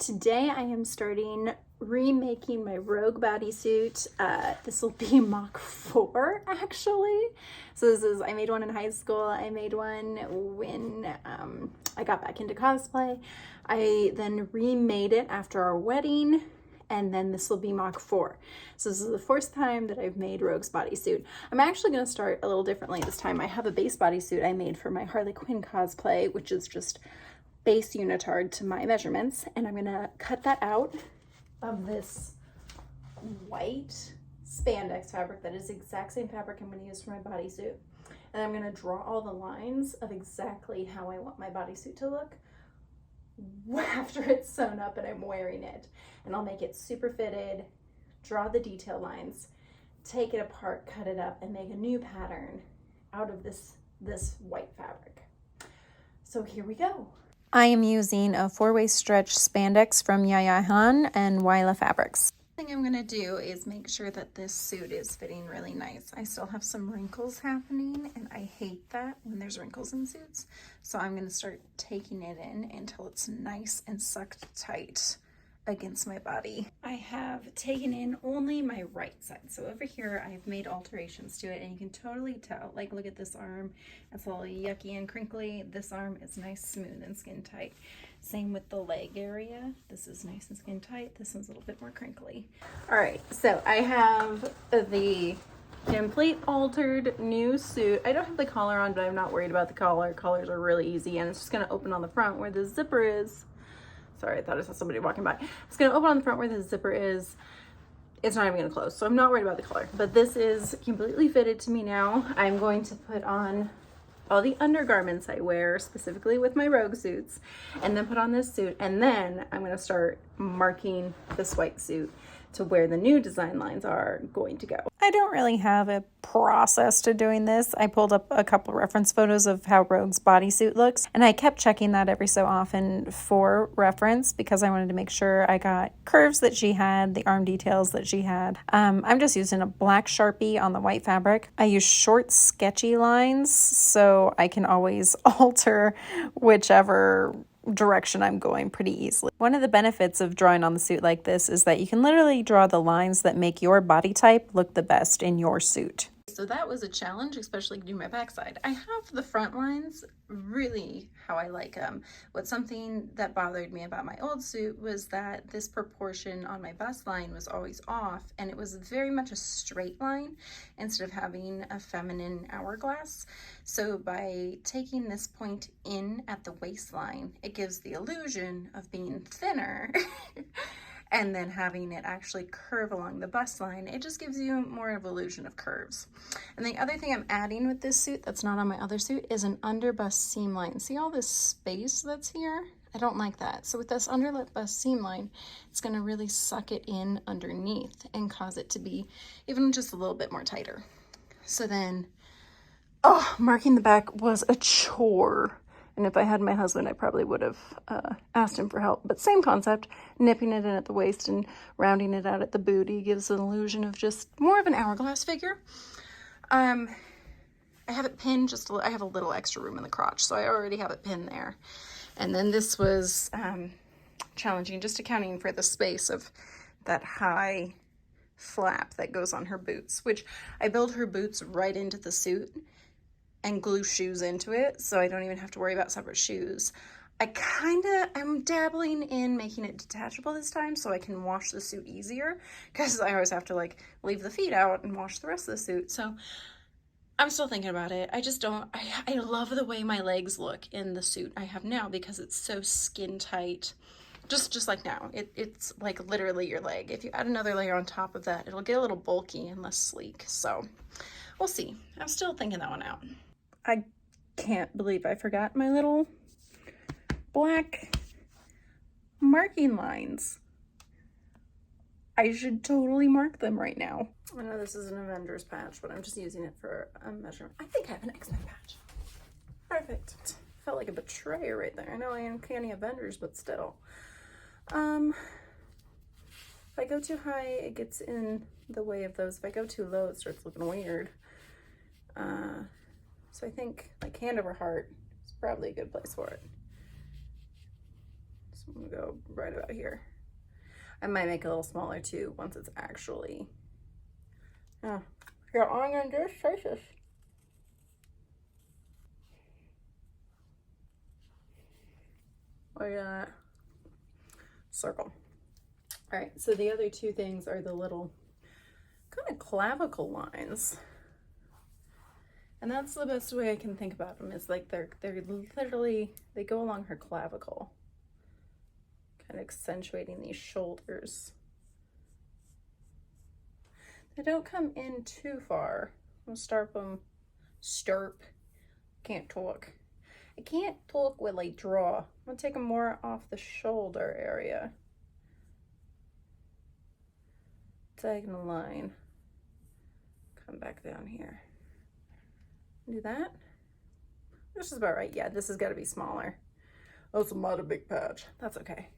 Today I am starting remaking my Rogue bodysuit. This will be Mach 4 actually. So I made one in high school. I made one when I got back into cosplay. I then remade it after our wedding, and then this will be Mach 4. So this is the first time that I've made Rogue's bodysuit. I'm actually going to start a little differently this time. I have a base bodysuit I made for my Harley Quinn cosplay, which is just base unitard to my measurements, and I'm gonna cut that out of this white spandex fabric that is the exact same fabric I'm gonna use for my bodysuit. And I'm gonna draw all the lines of exactly how I want my bodysuit to look after it's sewn up and I'm wearing it. And I'll make it super fitted, draw the detail lines, take it apart, cut it up, and make a new pattern out of this white fabric. So here we go. I am using a 4-way stretch spandex from Yaya Han and Wila Fabrics. The thing I'm going to do is make sure that this suit is fitting really nice. I still have some wrinkles happening, and I hate that when there's wrinkles in suits. So I'm going to start taking it in until it's nice and sucked tight against my body. I have taken in only my right side. So over here, I've made alterations to it, and you can totally tell. Like, look at this arm. It's all yucky and crinkly. This arm is nice, smooth, and skin tight. Same with the leg area. This is nice and skin tight. This one's a little bit more crinkly. All right, so I have the complete altered new suit. I don't have the collar on, but I'm not worried about the collar. Collars are really easy, and it's just gonna open on the front where the zipper is. Sorry, I thought I saw somebody walking by. It's gonna open on the front where the zipper is. It's not even gonna close, so I'm not worried about the collar. But this is completely fitted to me now. I'm going to put on all the undergarments I wear, specifically with my Rogue suits, and then put on this suit, and then I'm gonna start marking this white suit to where the new design lines are going to go. I don't really have a process to doing this. I pulled up a couple reference photos of how Rogue's bodysuit looks, and I kept checking that every so often for reference because I wanted to make sure I got curves that she had, the arm details that she had. I'm just using a black Sharpie on the white fabric. I use short, sketchy lines so I can always alter whichever direction I'm going pretty easily. One of the benefits of drawing on the suit like this is that you can literally draw the lines that make your body type look the best in your suit. So that was a challenge, especially doing my backside. I have the front lines really how I like them. But something that bothered me about my old suit was that this proportion on my bust line was always off, and it was very much a straight line instead of having a feminine hourglass. So by taking this point in at the waistline, it gives the illusion of being thinner. And then having it actually curve along the bust line, it just gives you more of an illusion of curves. And the other thing I'm adding with this suit that's not on my other suit is an under bust seam line. See all this space that's here? I don't like that. So with this under bust seam line, it's gonna really suck it in underneath and cause it to be even just a little bit more tighter. So then, marking the back was a chore. And if I had my husband, I probably would have asked him for help. But same concept, nipping it in at the waist and rounding it out at the booty gives an illusion of just more of an hourglass figure. I have it pinned I have a little extra room in the crotch, so I already have it pinned there. And then this was challenging, just accounting for the space of that high flap that goes on her boots, which I build her boots right into the suit and glue shoes into it, so I don't even have to worry about separate shoes. I'm dabbling in making it detachable this time so I can wash the suit easier, because I always have to like leave the feet out and wash the rest of the suit. So I'm still thinking about it. I love the way my legs look in the suit I have now because it's so skin tight. Just like now, it's like literally your leg. If you add another layer on top of that, it'll get a little bulky and less sleek. So we'll see. I'm still thinking that one out. I can't believe I forgot my little black marking lines. I should totally mark them right now. I know this is an Avengers patch, but I'm just using it for a measurement. I think I have an X-Men patch. Perfect. Felt like a betrayer right there. I know I am Canny Avengers, but still. If I go too high, it gets in the way of those. If I go too low, it starts looking weird. So I think like hand over heart is probably a good place for it. So I'm gonna go right about here. I might make it a little smaller too once it's actually. Yeah, all I'm gonna do is trace this. Look at that. Circle. All right, so the other two things are the little kind of clavicle lines. And that's the best way I can think about them, is like they're literally, they go along her clavicle, kind of accentuating these shoulders. They don't come in too far. I'm gonna can't talk. I can't talk while I draw. I'm gonna take them more off the shoulder area. Diagonal line. Come back down here. Do that. This is about right. Yeah, this has got to be smaller. That's not a big patch. That's okay.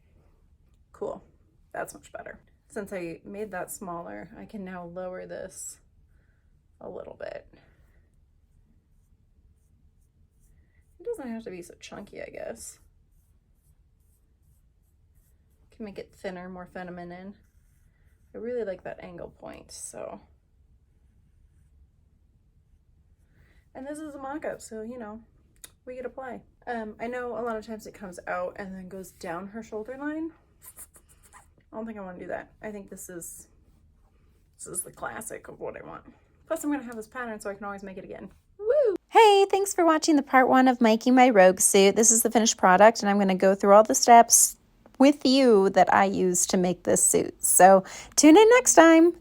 Cool. That's much better. Since I made that smaller, I can now lower this a little bit. It doesn't have to be so chunky, I guess. Can make it thinner, more feminine. I really like that angle point, so. And this is a mock-up, so, you know, we get to play. I know a lot of times it comes out and then goes down her shoulder line. I don't think I want to do that. I think this is the classic of what I want. Plus, I'm going to have this pattern so I can always make it again. Woo! Hey, thanks for watching the part 1 of making my rogue suit. This is the finished product, and I'm going to go through all the steps with you that I used to make this suit. So tune in next time.